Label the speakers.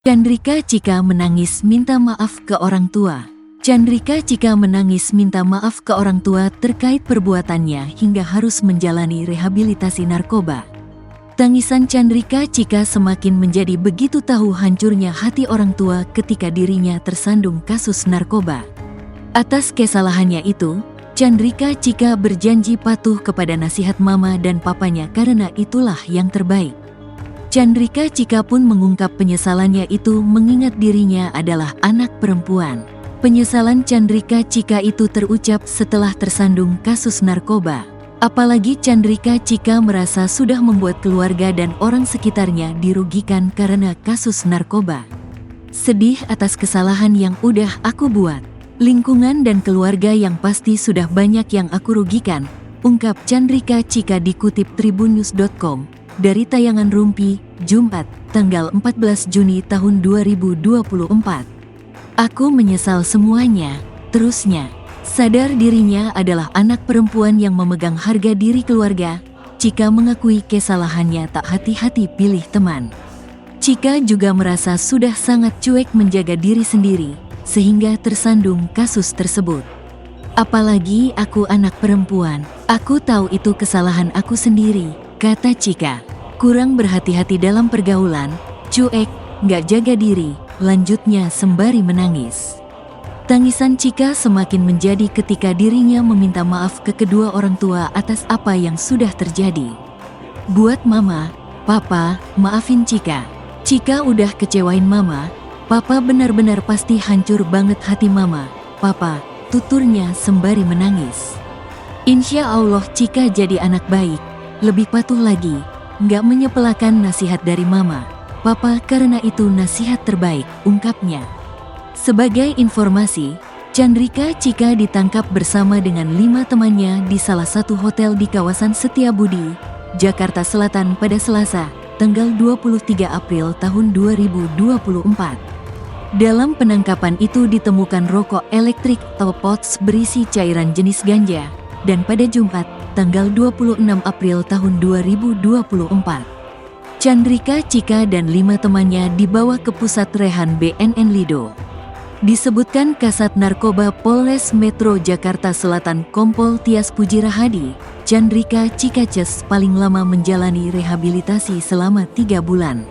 Speaker 1: Chandrika Chika menangis minta maaf ke orang tua. Chandrika Chika menangis minta maaf ke orang tua terkait perbuatannya hingga harus menjalani rehabilitasi narkoba. Tangisan Chandrika Chika semakin menjadi begitu tahu hancurnya hati orang tua ketika dirinya tersandung kasus narkoba. Atas kesalahannya itu, Chandrika Chika berjanji patuh kepada nasihat mama dan papanya karena itulah yang terbaik. Chandrika Chika pun mengungkap penyesalannya itu mengingat dirinya adalah anak perempuan. Penyesalan Chandrika Chika itu terucap setelah tersandung kasus narkoba. Apalagi Chandrika Chika merasa sudah membuat keluarga dan orang sekitarnya dirugikan karena kasus narkoba. Sedih atas kesalahan yang udah aku buat. Lingkungan dan keluarga yang pasti sudah banyak yang aku rugikan, ungkap Chandrika Chika dikutip tribunnews.com. Dari tayangan Rumpi, Jumat, tanggal 14 Juni tahun 2024. Aku menyesal semuanya, terusnya. Sadar dirinya adalah anak perempuan yang memegang harga diri keluarga, Chika mengakui kesalahannya tak hati-hati pilih teman. Chika juga merasa sudah sangat cuek menjaga diri sendiri, sehingga tersandung kasus tersebut. Apalagi aku anak perempuan, aku tahu itu kesalahan aku sendiri, kata Chika. Kurang berhati-hati dalam pergaulan, cuek, nggak jaga diri, lanjutnya sembari menangis. Tangisan Chika semakin menjadi ketika dirinya meminta maaf ke kedua orang tua atas apa yang sudah terjadi. Buat mama, papa, maafin Chika. Chika udah kecewain mama, papa benar-benar pasti hancur banget hati mama, papa, tuturnya sembari menangis. Insya Allah Chika jadi anak baik, lebih patuh lagi. Nggak menyepelekan nasihat dari mama, papa karena itu nasihat terbaik, ungkapnya. Sebagai informasi, Chandrika Chika ditangkap bersama dengan 5 temannya di salah satu hotel di kawasan Setiabudi, Jakarta Selatan pada Selasa, tanggal 23 April tahun 2024. Dalam penangkapan itu ditemukan rokok elektrik atau pouch berisi cairan jenis ganja, dan pada Jumat, tanggal 26 April tahun 2024. Chandrika Chika dan 5 temannya dibawa ke pusat rehan BNN Lido. Disebutkan Kasat Narkoba Polres Metro Jakarta Selatan Kompol Tias Puji Rahadi, Chandrika Chika paling lama menjalani rehabilitasi selama 3 bulan.